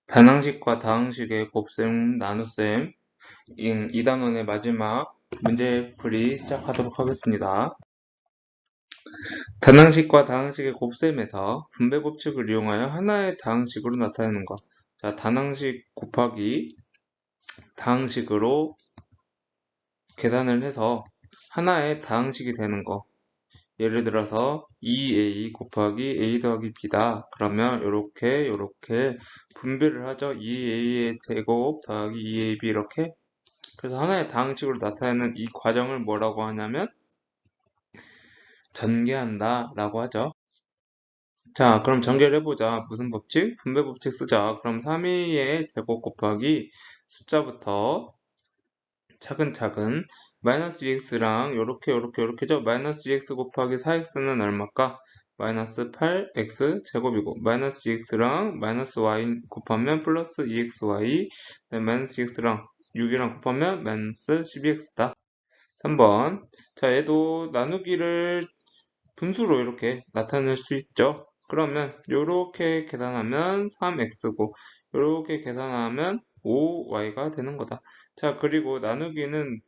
단항식과 다항식의 곱셈, 나눗셈, 2단원의 마지막 문제풀이 시작하도록 하겠습니다. 단항식과 다항식의 곱셈에서 분배 법칙을 이용하여 하나의 다항식으로 나타내는 것. 자, 단항식 곱하기 다항식으로 계산을 해서 하나의 다항식이 되는 거. 예를 들어서 2a 곱하기 a 더하기 b다. 그러면 요렇게 분배를 하죠. 2a의 제곱 더하기 2ab 이렇게. 그래서 하나의 다항식으로 나타내는 이 과정을 뭐라고 하냐면 전개한다 라고 하죠. 자, 그럼 전개를 해보자. 무슨 법칙? 분배 법칙 쓰자. 그럼 3a의 제곱 곱하기 숫자부터 차근차근 마이너스 2x랑 요렇게죠. 마이너스 2x 곱하기 4x는 얼마일까? 마이너스 8x 제곱이고 마이너스 2x랑 마이너스 y 곱하면 플러스 2xy 마이너스 2x랑 6이랑 곱하면 마이너스 12x다. 3번. 자, 얘도 나누기를 분수로 이렇게 나타낼 수 있죠. 그러면 이렇게 계산하면 3x고 이렇게 계산하면 5y가 되는 거다. 자, 그리고 나누기는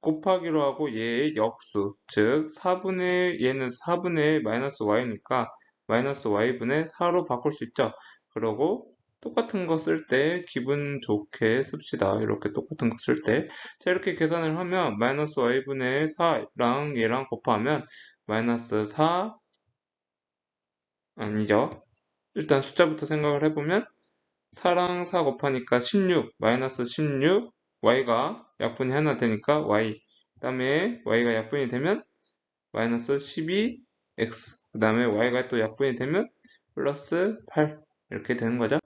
곱하기로 하고 얘의 역수, 즉 얘는 4분의 마이너스 y니까 마이너스 y분의 4로 바꿀 수 있죠. 그러고 똑같은 거 쓸 때 기분 좋게 씁시다. 이렇게 똑같은 거 쓸 때. 자, 이렇게 계산을 하면 마이너스 y분의 4랑 얘랑 곱하면 마이너스 4 아니죠. 일단 숫자부터 생각을 해보면 4랑 4 곱하니까 16 마이너스 16 y가 약분이 하나 되니까 y 그 다음에 y가 약분이 되면 마이너스 12x 그 다음에 y가 또 약분이 되면 플러스 8 이렇게 되는 거죠.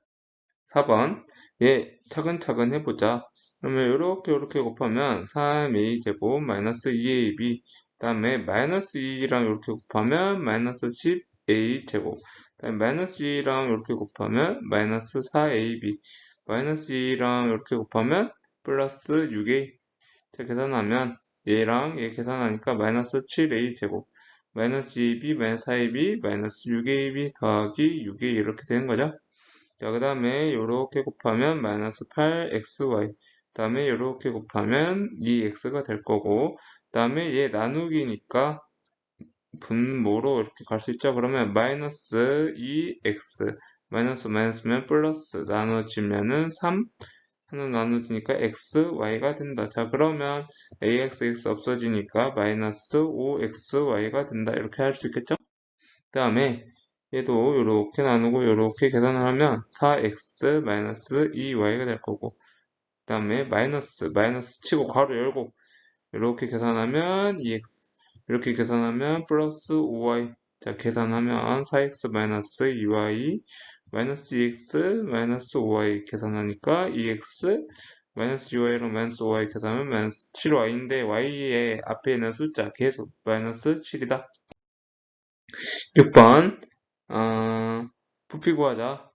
4번 얘 차근차근 해보자. 그러면 이렇게 곱하면 3a 제곱 마이너스 2ab 그 다음에 마이너스 2랑 이렇게 곱하면 마이너스 10a 제곱 그 다음에 마이너스 2랑 이렇게 곱하면 마이너스 4ab 마이너스 2랑 이렇게 곱하면 플러스 6a 계산하면 얘랑 얘 계산하니까 마이너스 7a 제곱 마이너스 2ab 마이너스 4ab 마이너스 6ab 더하기 6a 이렇게 되는 거죠. 자, 그 다음에 요렇게 곱하면 마이너스 8xy 그 다음에 요렇게 곱하면 2x가 될 거고 그 다음에 얘 나누기니까 분모로 이렇게 갈 수 있죠. 그러면 마이너스 2x 마이너스면 플러스 나눠지면은 3 하나 나눠지니까 xy가 된다. 자, 그러면 ax 없어지니까 마이너스 5xy가 된다. 이렇게 할 수 있겠죠? 그 다음에 얘도 이렇게 나누고 이렇게 계산을 하면 4x 마이너스 2y가 될 거고 그 다음에 마이너스 치고 괄호 열고 이렇게 계산하면 2x 이렇게 계산하면 플러스 5y 자, 계산하면 4x 마이너스 2y 마이너스 2x 마이너스 5y 계산하니까 2x 마이너스 2y로 마이너스 5y 계산하면 마이너스 7y인데 y의 앞에 있는 숫자 계속 마이너스 7이다. 6번 부피 구하자.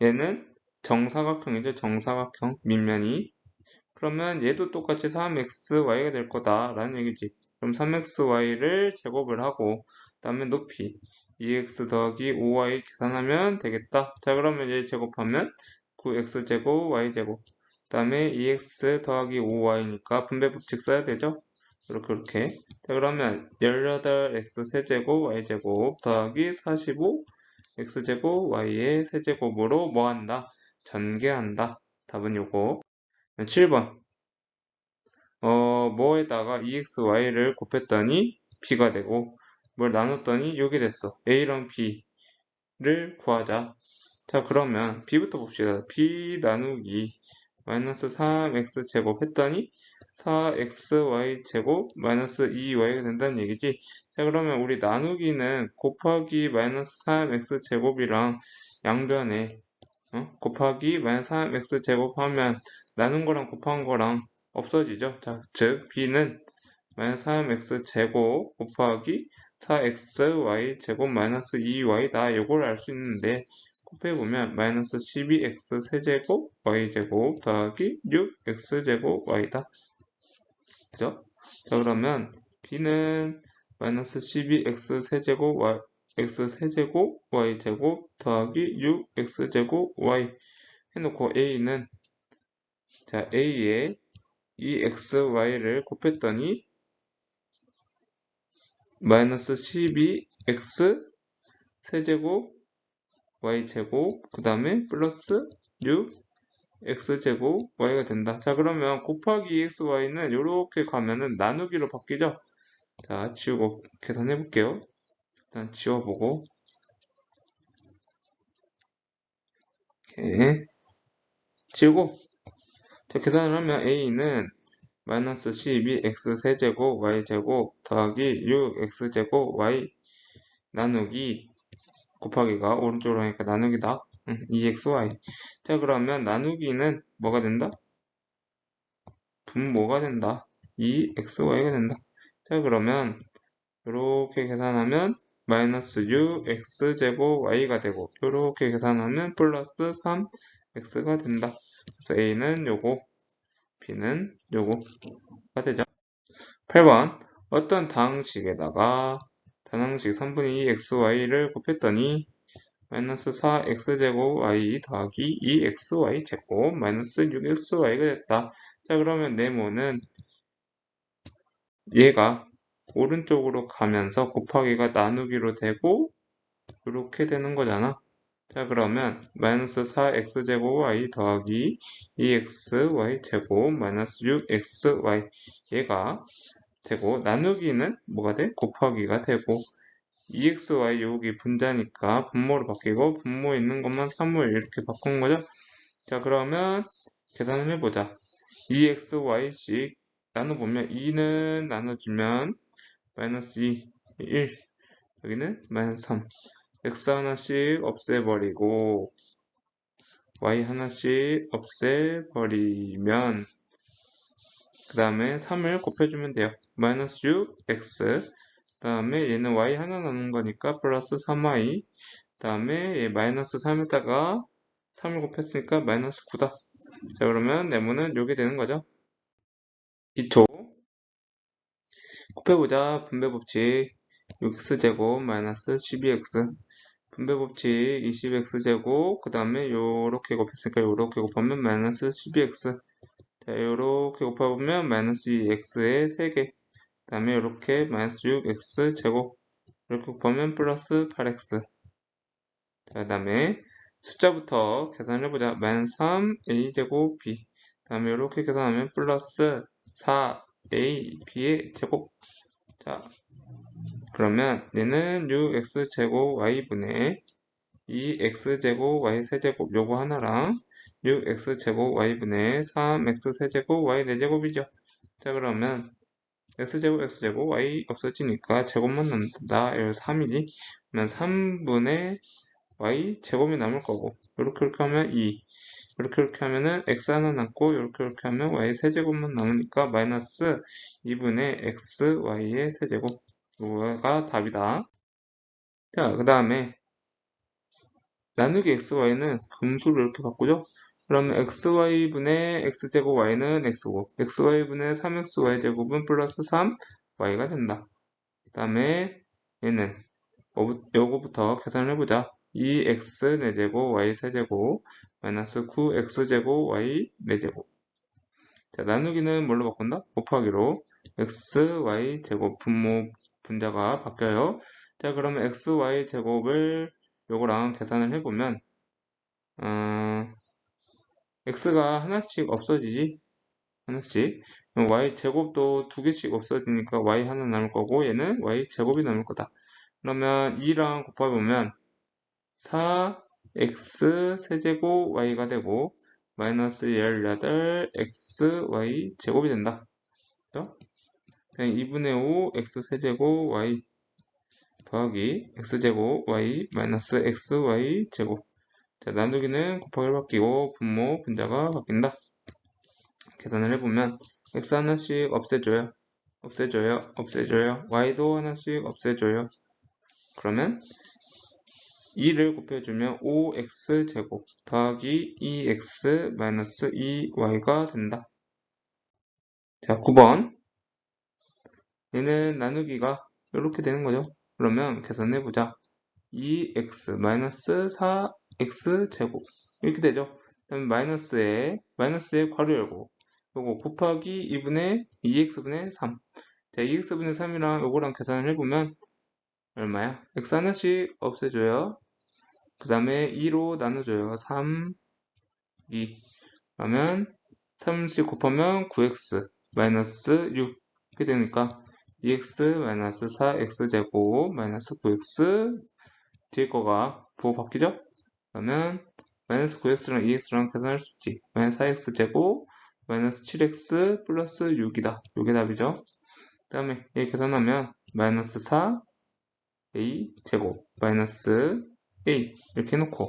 얘는 정사각형이죠. 정사각형 밑면이. 그러면 얘도 똑같이 3xy가 될 거다라는 얘기지. 그럼 3xy를 제곱을 하고 그 다음에 높이 2x 더하기 5y 계산하면 되겠다. 자, 그러면 얘 제곱하면 9x제곱 y제곱 그 다음에 2x 더하기 5y니까 분배 법칙 써야 되죠. 이렇게 자, 그러면 18x 세제곱 y제곱 더하기 45 x제곱 y의 세제곱으로 뭐한다? 전개한다. 답은 요거. 7번 뭐에다가 2xy를 곱했더니 b가 되고 뭘 나눴더니 요게 됐어. a랑 b를 구하자. 자, 그러면 b부터 봅시다. b 나누기 마이너스 3x 제곱 했더니 4xy 제곱 마이너스 2y가 된다는 얘기지. 자, 그러면 우리 나누기는 곱하기 마이너스 3x 제곱이랑 양변에 곱하기 마이너스 3x 제곱하면 나눈 거랑 곱한 거랑 없어지죠. 자, 즉 b는 마이너스 3x 제곱 곱하기 4xy 제곱 마이너스 2y다. 요걸 알 수 있는데 곱해보면 마이너스 12x 세제곱 y제곱 더하기 6x제곱 y다. 그죠? 자, 그러면 b는 마이너스 12x 세제곱 x 세제곱 y 제곱 더하기 6x 제곱 y 해놓고 a는 자 a에 이 x, y를 곱했더니 마이너스 12x 세제곱 y제곱 그 다음에 플러스 6x제곱 y가 된다. 자 그러면 곱하기 2xy는 이렇게 가면은 나누기로 바뀌죠. 자 지우고 계산해 볼게요. 일단 지워보고 이렇게 지우고 자 계산을 하면 a는 마이너스 12x 세제곱 y제곱 더하기 6x제곱 y 나누기 곱하기가 오른쪽으로 하니까 나누기다. 2xy. 자 그러면 나누기는 뭐가 된다? 분모가 된다. 2xy가 된다. 자 그러면 이렇게 계산하면 마이너스 6x제곱 y가 되고 이렇게 계산하면 플러스 3x가 된다. 그래서 a는 요거 b는 요거가 되죠. 8번 어떤 다항식에다가 다항식 3분의 2 xy를 곱했더니 마이너스 4x제곱 y 더하기 2xy 제곱 마이너스 6xy가 됐다. 자 그러면 네모는 얘가 오른쪽으로 가면서 곱하기가 나누기로 되고 이렇게 되는 거잖아. 자 그러면 마이너스 4x제곱 y 더하기 2xy 제곱 마이너스 6xy 얘가 되고 나누기는 뭐가 돼? 곱하기가 되고 2xy 여기 분자니까 분모로 바뀌고 분모 있는 것만 3을 이렇게 바꾼 거죠. 자 그러면 계산을 해보자. 2xy씩 나눠보면 2는 나눠주면 마이너스 2, 1 여기는 마이너스 3 x 하나씩 없애버리고 y 하나씩 없애버리면 그 다음에 3을 곱해주면 돼요. 마이너스 6x 그 다음에 얘는 y 하나 남은 거니까 플러스 3y 그 다음에 얘 마이너스 3에다가 3을 곱했으니까 마이너스 9다. 자 그러면 네모는 요게 되는 거죠. 2초 곱해보자. 분배법칙 6x제곱 마이너스 12x 분배법칙 20x제곱 그 다음에 요렇게 곱했으니까 요렇게 곱하면 마이너스 12x 자 요렇게 곱해보면 마이너스 2x의 3개 그 다음에 요렇게 마이너스 6x제곱 이렇게 곱하면 플러스 8x 자 그 다음에 숫자부터 계산을 해보자. 마이너스 3a제곱 b 그 다음에 이렇게 계산하면 플러스 4ab의 제곱 자 그러면 얘는 6x제곱 y분의 2x제곱 y 세제곱 요거 하나랑 6x제곱 y분의 3x 세제곱 y 4제곱이죠. 자 그러면 x제곱 x제곱 y 없어지니까 제곱만 남는다. 여기 3이지. 그러면 3분의 y 제곱이 남을 거고 이렇게 하면 2 이렇게 하면은 x 하나 남고 이렇게 하면 y 세제곱만 남으니까 마이너스 2분의 x y의 세제곱 이거가 답이다. 자 그 다음에 나누기 xy는 분수를 이렇게 바꾸죠. 그러면 xy분의 x제곱 y는 x고 xy분의 3xy 제곱은 플러스 3y가 된다. 그 다음에 얘는 요거부터 계산을 해보자. 2x 4제곱 y 세제곱 마이너스 9x제곱 y 4제곱 자 나누기는 뭘로 바꾼다? 곱하기로 x, y 제곱 분모 분자가 바뀌어요. 자 그러면 x, y 제곱을 요거랑 계산을 해보면 x가 하나씩 없어지지 하나씩 y 제곱도 2개씩 없어지니까 y 하나 남을 거고 얘는 y 제곱이 남을 거다. 그러면 2랑 곱해보면 4x 세제곱 y가 되고 마이너스 18x y 제곱이 된다. 그렇죠? 2분의 5 x 세제곱 y 더하기 x제곱 y 마이너스 xy 제곱 자 나누기는 곱하기로 바뀌고 분모 분자가 바뀐다. 계산을 해보면 x 하나씩 없애줘요. 없애줘요. y도 하나씩 없애줘요. 그러면 2를 곱해주면 5x제곱 더하기 2x 마이너스 2y가 된다. 자 9번 얘는 나누기가 이렇게 되는 거죠. 그러면 계산해보자. 2x 마이너스 4x 제곱 이렇게 되죠. 그다음에 마이너스에 괄호 열고 요거 곱하기 2분의 2x분의 3. 자, 2x분의 3이랑 요거랑 계산을 해보면 얼마야? x 하나씩 없애줘요. 그 다음에 2로 나눠줘요. 3, 2. 그러면 3씩 곱하면 9x 마이너스 6 이렇게 되니까 2x 마이너스 4x 제곱 마이너스 9x 뒤에 거가 부호 바뀌죠? 그러면 마이너스 9x랑 2x랑 계산할 수 있지. 마이너스 4x 제곱 마이너스 7x 플러스 6이다. 이게 답이죠. 그 다음에 얘 계산하면 마이너스 4a 제곱 마이너스 a 이렇게 해놓고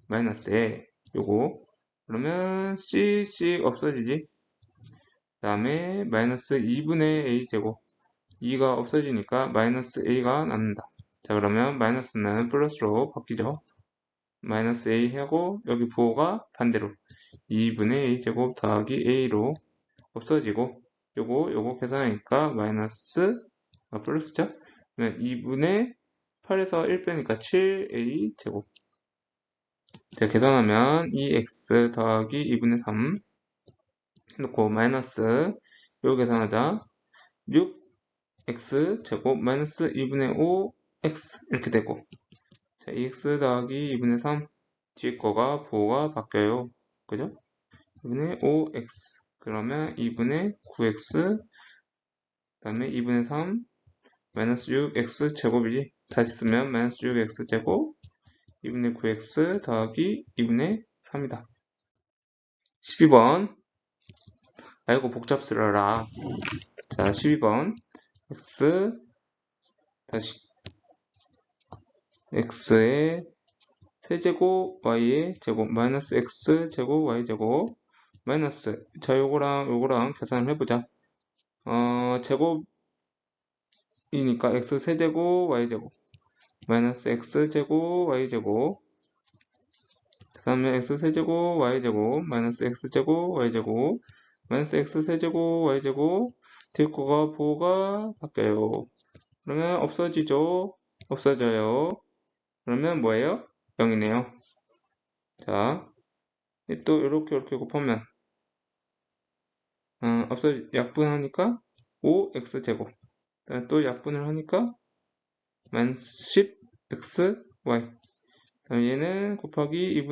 마이너스 a 요거 그러면 c씩 없어지지. 그 다음에 마이너스 2분의 a 제곱 2가 없어지니까 마이너스 a가 남는다. 자, 그러면 마이너스는 플러스로 바뀌죠. 마이너스 a 하고 여기 부호가 반대로 2분의 a 제곱 더하기 a로 없어지고 요거 계산하니까 마이너스 플러스죠. 2분의 8에서 1 빼니까 7a 제곱. 자, 계산하면 2x 더하기 2분의 3 놓고 마이너스 요거 계산하자. 6x 제곱 마이너스 2분의 5x 이렇게 되고 자, 2x 더하기 2분의 3 뒤에 거가 부호가 바뀌어요. 그죠? 2분의 5x 그러면 2분의 9x 그 다음에 2분의 3 마이너스 6x 제곱이지. 다시 쓰면 마이너스 6x 제곱 2분의 9x 더하기 2분의 3이다. 12번 아이고 복잡스러라. 자, 12번 x 다시 x의 세제곱 y의 제곱 마이너스 x 제곱 y 제곱 마이너스 자 요거랑 계산을 해보자. 제곱이니까 x 세제곱 y 제곱 마이너스 x 제곱 y 제곱 그 다음에 x 세제곱 y 제곱 마이너스 x 제곱 y 제곱 마이너스 x 세제곱 y 제곱 뒤에 거가 부호가 바뀌어요. 그러면 없어지죠. 없어져요. 그러면 뭐예요? 0이네요. 자, 또 이렇게 곱하면 약분하니까 5x제곱 또 약분을 하니까 마이너스 10xy 얘는 곱하기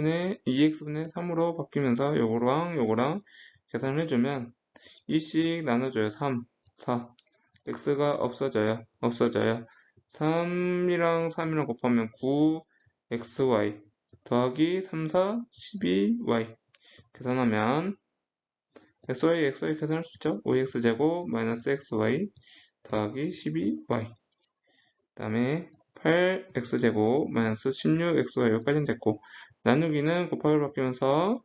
2x분의 3으로 바뀌면서 요거랑 계산을 해주면 2씩 나눠줘요. 3, 4 x가 없어져요. 3이랑 곱하면 9xy 더하기 3, 4, 12y 계산하면 xy 계산할 수 있죠. 5x제곱 마이너스 xy 더하기 12y 그 다음에 8x제곱 마이너스 16xy 여기까지는 됐고 나누기는 곱하기로 바뀌면서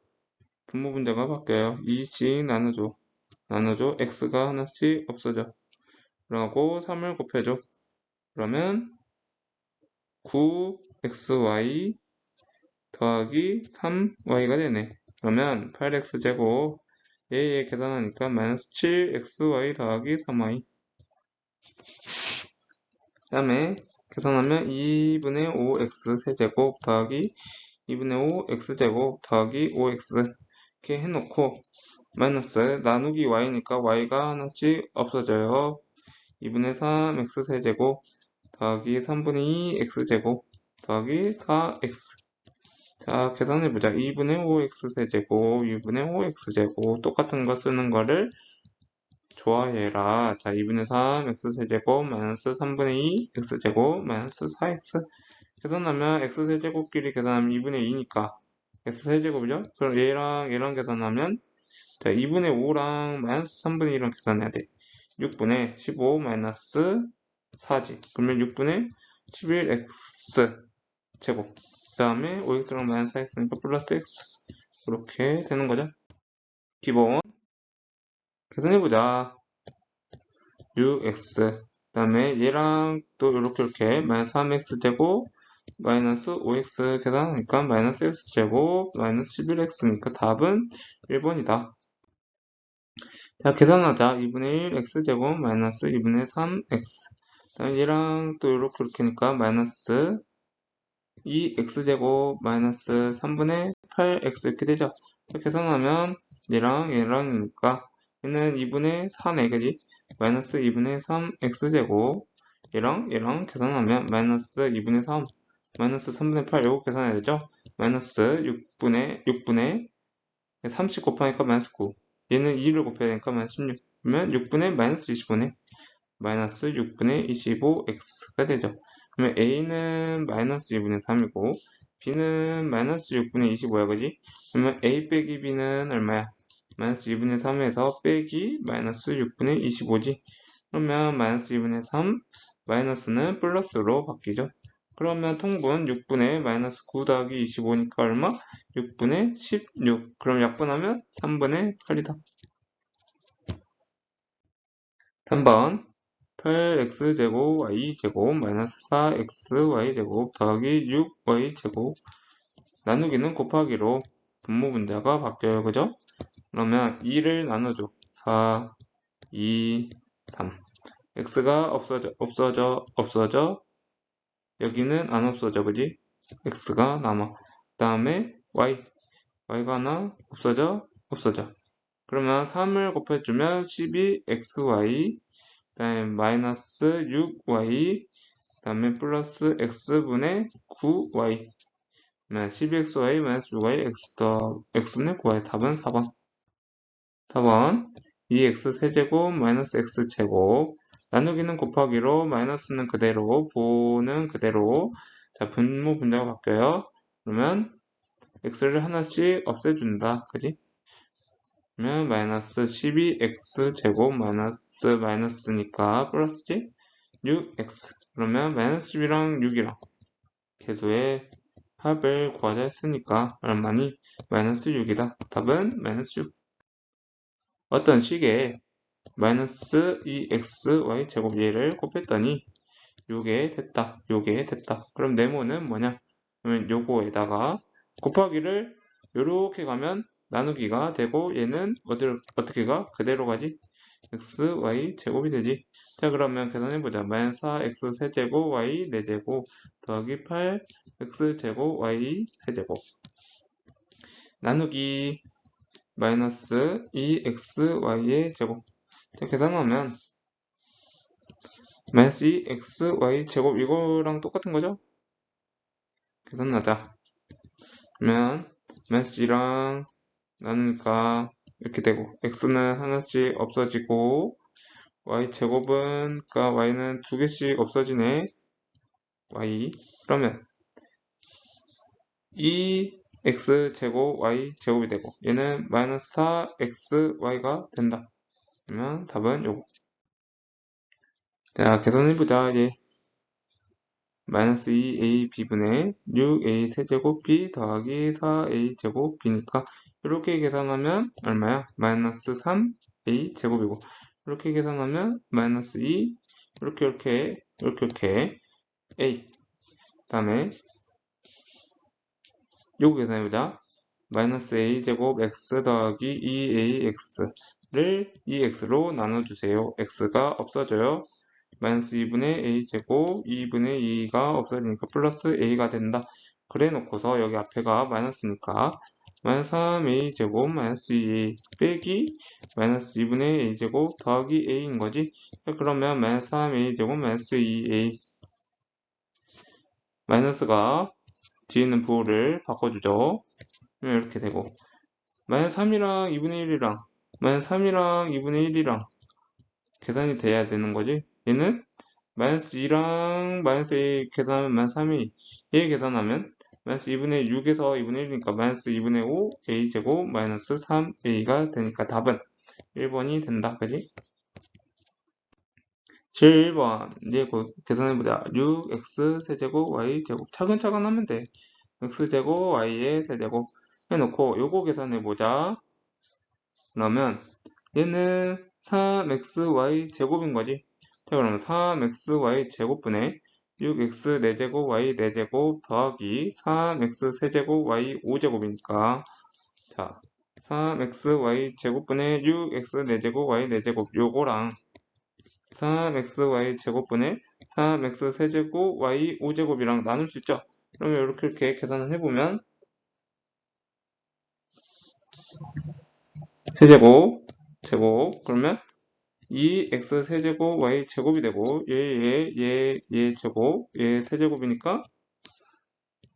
분모분자가 바뀌어요. 2씩 나눠줘 x가 하나씩 없어져. 그러고 3을 곱해줘. 그러면 9xy 더하기 3y가 되네. 그러면 8x제곱 얘 계산하니까 마이너스 7xy 더하기 3y 그 다음에 계산하면 2분의 5x 세제곱 더하기 2분의 5x제곱 더하기 5x 이렇게 해놓고 마이너스 나누기 y니까 y가 하나씩 없어져요. 2분의 3x 세제곱 더하기 3분의 2x제곱 더하기 4x 자 계산해보자. 2분의 5x 세제곱 2분의 5x제곱 똑같은 거 쓰는 거를 좋아해라. 자 2분의 3 x세제곱 마이너스 3분의 2 x제곱 마이너스 4x 계산하면 x세제곱끼리 계산하면 2분의 2니까 x세제곱이죠? 그럼 얘랑 계산하면 자 2분의 5랑 마이너스 3분의 1랑 계산해야 돼. 6분의 15 마이너스 4지. 그러면 6분의 11x 제곱 그 다음에 5x랑 마이너스 4x니까 플러스 x 이렇게 되는 거죠. 기본 계산해보자. 6x 그 다음에 얘랑 또 이렇게 마이너스 3x 제곱 마이너스 5x 계산하니까 마이너스 x제곱 마이너스 11x니까 답은 1번이다. 자 계산하자. 2분의 1 x제곱 마이너스 2분의 3x 그 다음에 얘랑 또 이렇게 하니까 마이너스 2x제곱 마이너스 3분의 8x 이렇게 되죠. 이렇게 계산하면 얘랑 얘랑이니까 얘는 2분의 4네, 그지? 마이너스 2분의 3x제곱 얘랑 얘랑 계산하면 마이너스 2분의 3 마이너스 3분의 8 요거 계산해야 되죠? 마이너스 6분의 30 곱하니까 마이너스 9 얘는 2를 곱해야 되니까 마이너스 16 그러면 6분의 마이너스 25네 마이너스 6분의 25x가 되죠. 그러면 a는 마이너스 2분의 3이고 b는 마이너스 6분의 25야, 그지? 그러면 a 빼기 b는 얼마야? 마이너스 2분의 3에서 빼기 마이너스 6분의 25지. 그러면 마이너스 2분의 3 마이너스는 플러스로 바뀌죠. 그러면 통분 6분의 마이너스 9 더하기 25니까 얼마? 6분의 16. 그럼 약분하면 3분의 8이다. 3번 8x제곱 y제곱 마이너스 4xy제곱 더하기 6y제곱 나누기는 곱하기로 분모분자가 바뀌어요. 그죠? 그러면 2를 나눠줘. 4, 2, 3 x가 없어져 여기는 안 없어져. 그지? x가 남아. 그 다음에 y가 하나 없어져 그러면 3을 곱해주면 12xy 그 다음에 마이너스 6y 그 다음에 플러스 x분의 9y 12xy 마이너스 6y x분의 9y 답은 4번 2x 세제곱 마이너스 x제곱 나누기는 곱하기로 마이너스는 그대로 보는 그대로 자 분모 분자가 바뀌어요. 그러면 x를 하나씩 없애준다. 그지? 그러면 마이너스 12x제곱 마이너스니까 플러스지 6x 그러면 마이너스 10이랑 6이랑 계수의 합을 구하자 했으니까 얼마니? 마이너스 6이다. 답은 마이너스 6. 어떤 식에 마이너스 2xy 제곱 얘를 곱했더니 요게 됐다. 그럼 네모는 뭐냐? 그러면 요거에다가 곱하기를 요렇게 가면 나누기가 되고 얘는 어떻게 가? 그대로 가지? x, y 제곱이 되지. 자 그러면 계산해보자. 마이너스 4x 세제곱 y 4제곱 더하기 8x 제곱 y 세제곱 나누기 마이너스 2xy의 제곱. 자 계산하면 마이너스 2xy 제곱 이거랑 똑같은 거죠? 계산하자. 그러면 마이너스 2랑 나누니까 이렇게 되고 x는 하나씩 없어지고 y제곱은 그러니까 y는 두 개씩 없어지네. y 그러면 2x제곱 y제곱이 되고 얘는 마이너스 4xy가 된다. 그러면 답은 요거. 자 계산해보자. 얘 마이너스 2ab분의 6a 세제곱 b 더하기 4a 제곱 b니까 이렇게 계산하면 얼마야? 마이너스 3a 제곱이고 이렇게 계산하면 마이너스 2 이렇게 a 그 다음에 요거 계산해보자. 마이너스 a 제곱 x 더하기 2ax를 2x로 나눠주세요. x가 없어져요. 마이너스 2분의 a 제곱 2분의 2가 없어지니까 플러스 a가 된다. 그래 놓고서 여기 앞에가 마이너스니까 마이너스 3a 제곱 마이너스 2a 빼기 마이너스 2분의 a 제곱 더하기 a인 거지. 그러면 마이너스 3a 제곱 마이너스 2a 마이너스가 뒤에 있는 부호를 바꿔주죠. 그러면 이렇게 되고 마이너스 3이랑 2분의 1이랑 마이너스 3이랑 2분의 1이랑 계산이 돼야 되는 거지. 얘는 마이너스 2랑 마이너스 A 계산하면 마이너스 3이 얘 계산하면 마이너스 2분의 6에서 2분의 1이니까 마이너스 2분의 5 A제곱 마이너스 3A가 되니까 답은 1번이 된다. 그지? 7번 이제 계산해보자. 6x 세제곱 y제곱 차근차근 하면 돼. x제곱 y의 세제곱 해놓고 요거 계산해보자. 그러면 얘는 3xy 제곱인 거지. 자 그러면 3xy 제곱분의 6x 4제곱 y 4제곱 더하기 3x 세제곱 y 5제곱이니까 자 3xy 제곱분의 6x 4제곱 y 4제곱 요거랑 3xy 제곱분의 3x 세제곱 y 5제곱이랑 나눌 수 있죠. 그러면 이렇게 계산을 해보면 세제곱 그러면 2x 세제곱 y 제곱이 되고 얘 제곱 얘 세제곱이니까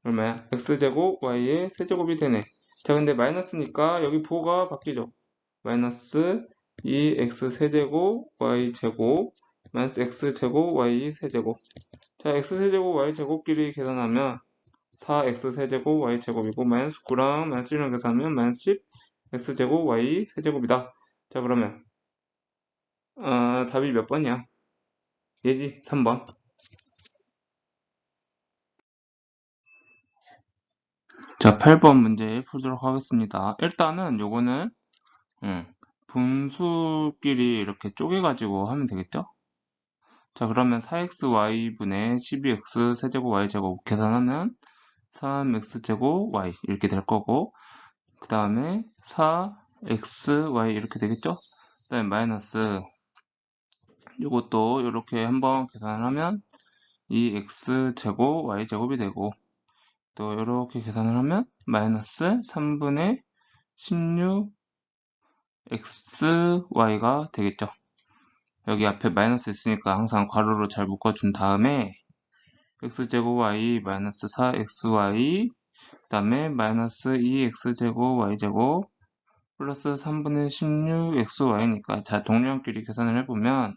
얼마야? x제곱 y의 세제곱이 되네. 자, 근데 마이너스니까 여기 부호가 바뀌죠. 마이너스 2x 세제곱 y 제곱 마이너스 x제곱 y 세제곱. 자, x세제곱 y제곱끼리 계산하면 4x 세제곱 y 제곱이고 마이너스 9랑 마이너스 1랑 계산하면 마이너스 10 x제곱 y 세제곱이다. 자, 그러면 답이 몇 번이야? 얘지, 3번. 자, 8번 문제 풀도록 하겠습니다. 일단은 요거는 분수끼리 이렇게 쪼개가지고 하면 되겠죠? 자, 그러면 4xy분의 12x 세제곱 y제곱 계산하면 3x제곱 y 이렇게 될 거고, 그 다음에 4xy 이렇게 되겠죠? 그 다음에 마이너스 요것도 이렇게 한번 계산을 하면 2x제곱 y제곱이 되고, 또 이렇게 계산을 하면 마이너스 3분의 16xy가 되겠죠. 여기 앞에 마이너스 있으니까 항상 괄호로 잘 묶어준 다음에 x제곱 y 마이너스 4xy 그 다음에 마이너스 2x제곱 y제곱 플러스 3분의 16xy니까 자, 동량끼리 계산을 해보면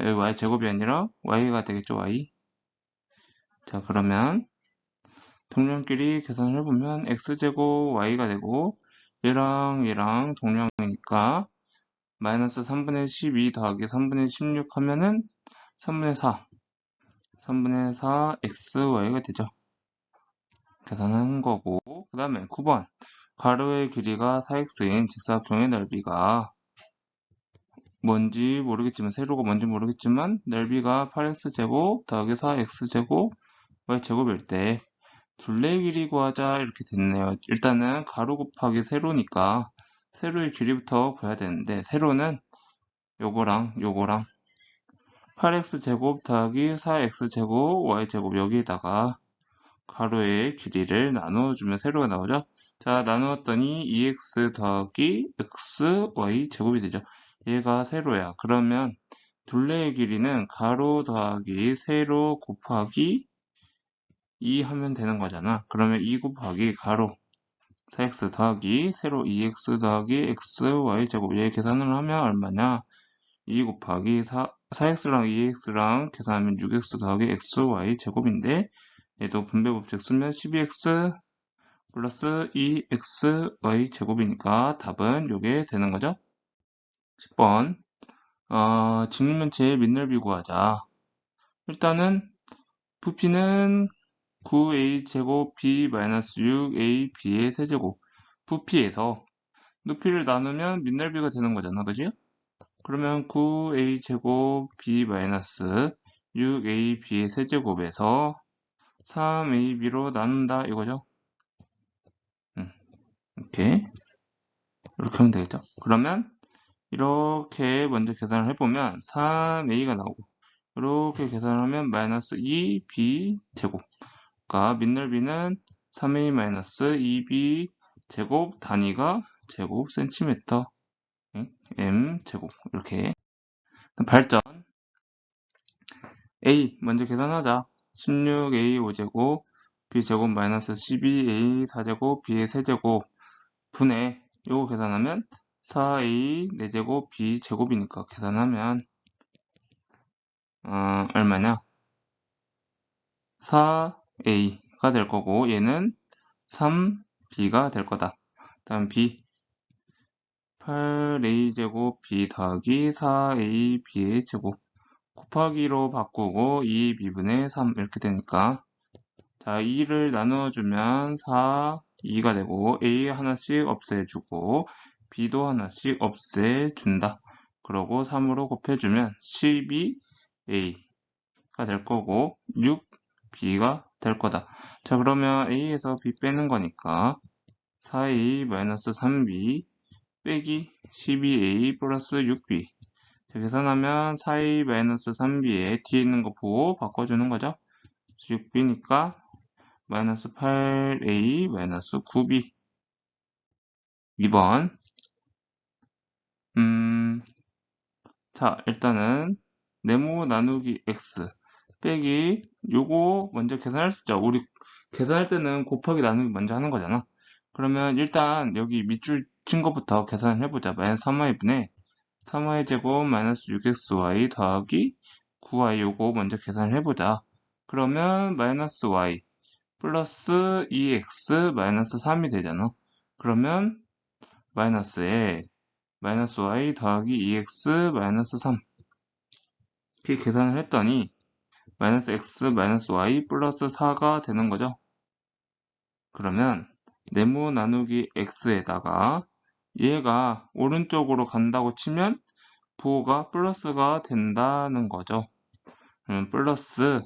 여기 y제곱이 아니라 y가 되겠죠, y. 자, 그러면 동량끼리 계산을 해보면 x제곱 y가 되고 얘랑 동량이니까 마이너스 3분의 12 더하기 3분의 16 하면은 3분의 4 xy가 되죠. 계산한 거고, 그 다음에 9번 가로의 길이가 4x인 직사각형의 넓이가 뭔지 모르겠지만 세로가 뭔지 모르겠지만 넓이가 8x제곱 더하기 4x제곱 y제곱일 때 둘레의 길이 구하자 이렇게 됐네요. 일단은 가로 곱하기 세로니까 세로의 길이부터 구해야 되는데 세로는 요거랑 8x제곱 더하기 4x제곱 y제곱 여기에다가 가로의 길이를 나누어주면 세로가 나오죠. 자, 나누었더니 2x 더하기 x, y 제곱이 되죠. 얘가 세로야. 그러면 둘레의 길이는 가로 더하기 세로 곱하기 2 하면 되는 거잖아. 그러면 2 곱하기 가로 4x 더하기 세로 2x 더하기 x, y 제곱 얘 계산을 하면 얼마냐? 2 곱하기 4x랑 2x랑 계산하면 6x 더하기 x, y 제곱인데 얘도 분배 법칙 쓰면 12x 플러스 2x, y 제곱이니까 답은 요게 되는 거죠. 10번 직육면체의 밑넓이 구하자. 일단은 부피는 9a 제곱 b 마이너스 6a b의 세제곱 부피에서 높이를 나누면 밑넓이가 되는 거잖아, 그지? 그러면 9a 제곱 b 마이너스 6a b의 세제곱에서 3ab로 나눈다 이거죠. 이렇게 하면 되겠죠. 그러면 이렇게 먼저 계산을 해보면 3a가 나오고 이렇게 계산을 하면 마이너스 2b 제곱 그러니까 밑넓이는 3a 마이너스 2b 제곱 단위가 제곱 센티미터 m 제곱 이렇게 발전 a 먼저 계산하자. 16a 5제곱 b제곱 마이너스 12a 4제곱 b의 세제곱 분의 요거 계산하면 4a 4제곱 b 제곱이니까 계산하면 얼마냐? 4a가 될 거고 얘는 3b가 될 거다. 다음 b 8a 제곱 b 더하기 4a b의 제곱 곱하기로 바꾸고 2b분의 3 이렇게 되니까 자 2를 나누어주면 4, 2가 되고 a 하나씩 없애주고 b도 하나씩 없애준다. 그러고 3으로 곱해주면 12a가 될 거고 6b가 될 거다. 자 그러면 a에서 b 빼는 거니까 4a 마이너스 3b 빼기 12a 플러스 6b 자, 계산하면 4a 마이너스 3b에 뒤에 있는 거 보고 바꿔주는 거죠. 6b니까 마이너스 8a 마이너스 9b. 2번. 자, 일단은 네모 나누기 x 빼기 요거 먼저 계산할 수 있죠. 우리 계산할 때는 곱하기 나누기 먼저 하는 거잖아. 그러면 일단 여기 밑줄 친 것부터 계산을 해보자. 마이너스 3y분의 3y 제곱 마이너스 6xy 더하기 9y 요거 먼저 계산을 해보자. 그러면 마이너스 y 플러스 2x 마이너스 3이 되잖아. 그러면 마이너스에 마이너스 y 더하기 2x 마이너스 3 이렇게 계산을 했더니 마이너스 x 마이너스 y 플러스 4가 되는 거죠. 그러면 네모 나누기 x에다가 얘가 오른쪽으로 간다고 치면 부호가 플러스가 된다는 거죠. 그러면 플러스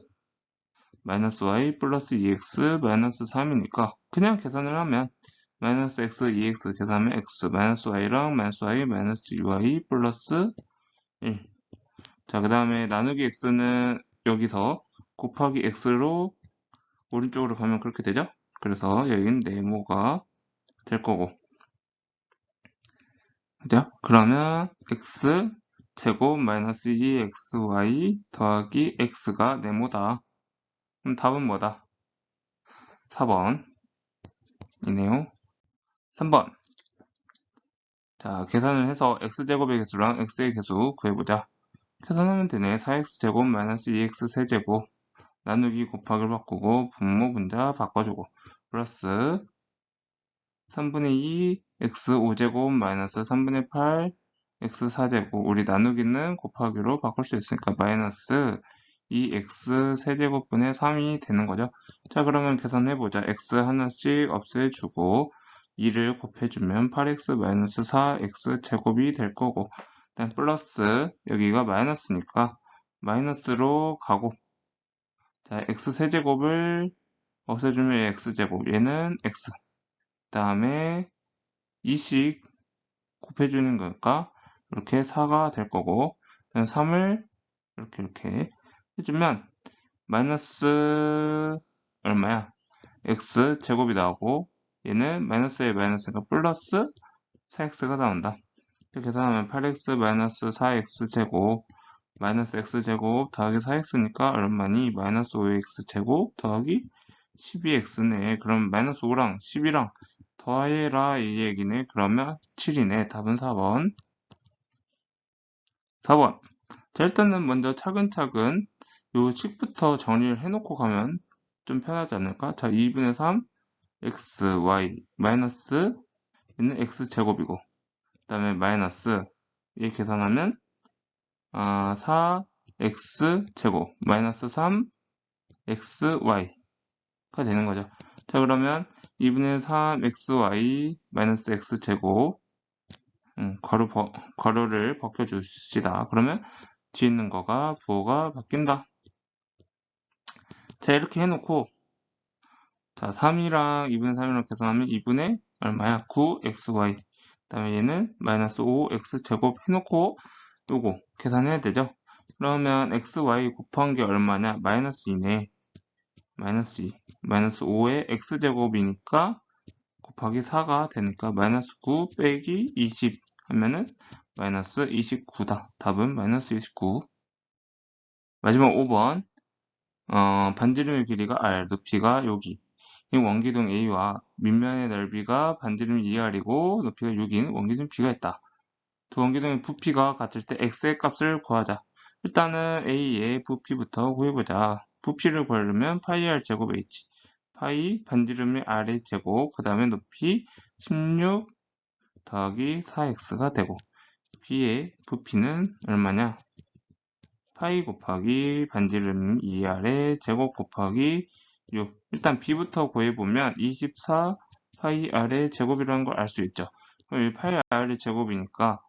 마이너스 y 플러스 2x 마이너스 3이니까 그냥 계산을 하면 마이너스 x 2x 계산하면 x 마이너스 y랑 마이너스 y 마이너스 2y 플러스 1. 자, 그 다음에 나누기 x는 여기서 곱하기 x로 오른쪽으로 가면 그렇게 되죠? 그래서 여기는 네모가 될 거고. 그죠? 그러면 x 제곱 마이너스 2xy 더하기 x가 네모다. 그럼 답은 뭐다? 4번 이네요. 3번. 자, 계산을 해서 x제곱의 개수랑 x의 개수 구해보자. 계산하면 되네. 4x제곱 마이너스 2x 세제곱 나누기 곱하기를 바꾸고 분모 분자 바꿔주고 플러스 3분의 2 x 5제곱 마이너스 3분의 8 x 4제곱 우리 나누기는 곱하기로 바꿀 수 있으니까 마이너스 2x 세제곱분의 3이 되는 거죠. 자, 그러면 계산해보자. x 하나씩 없애주고 2를 곱해주면 8x 마이너스 4x 제곱이 될 거고 일단 플러스 여기가 마이너스니까 마이너스로 가고 자, x 세제곱을 없애주면 x제곱 얘는 x 그 다음에 2씩 곱해주는 거니까 이렇게 4가 될 거고 3을 이렇게 해주면 마이너스 얼마야? x 제곱이 나오고 얘는 마이너스에 마이너스가 플러스 4x가 나온다. 이렇게 계산하면 8x 마이너스 4x 제곱 마이너스 x 제곱 더하기 4x니까 얼마니? 마이너스 5x 제곱 더하기 12x네. 그럼 마이너스 5랑 10이랑 더해라 이 얘기네. 그러면 7이네. 답은 4번. 4번. 자, 일단은 먼저 차근차근 요 식부터 정리를 해놓고 가면 좀 편하지 않을까? 자, 2분의 3 x, y 마이너스 얘는 x 제곱이고 그 다음에 마이너스 얘 계산하면 4x 제곱 마이너스 3 x, y가 되는 거죠. 자, 그러면 2분의 3 xy 마이너스 x 제곱 괄호를 벗겨줍시다. 그러면 뒤에 있는 거가 부호가 바뀐다. 자, 이렇게 해놓고 자, 3이랑 2분의 3이랑 계산하면 2분의 얼마야? 9xy 그 다음에 얘는 마이너스 5x 제곱 해놓고 요거 계산해야 되죠. 그러면 xy 곱한 게 얼마냐? 마이너스 2네. 마이너스 2 마이너스 5의 x제곱이니까 곱하기 4가 되니까 마이너스 9 빼기 20 하면은 마이너스 29다. 답은 마이너스 29. 마지막 5번 반지름의 길이가 r, 높이가 여기 이 원기둥 A와 밑면의 넓이가 반지름 2r이고 높이가 6인 원기둥 B가 있다. 두 원기둥의 부피가 같을 때 x의 값을 구하자. 일단은 A의 부피부터 구해보자. 부피를 구하려면 파이 r 제곱 h 파이 반지름의 r의 제곱 그 다음에 높이 16 더하기 4x가 되고 B의 부피는 얼마냐? 파이 곱하기 반지름 2r의 제곱 곱하기 6. 일단 B부터 구해보면 24 파이 r의 제곱이라는 걸 알 수 있죠. 그럼 이 파이 r의 제곱이니까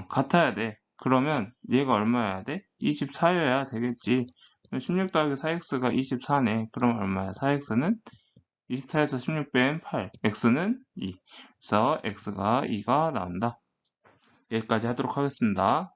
같아야 돼. 그러면 얘가 얼마여야 돼? 24여야 되겠지. 16 더하기 4x가 24네. 그럼 얼마야? 4x는 24에서 16 빼면 8. x는 2. 그래서 x가 2가 나온다. 여기까지 하도록 하겠습니다.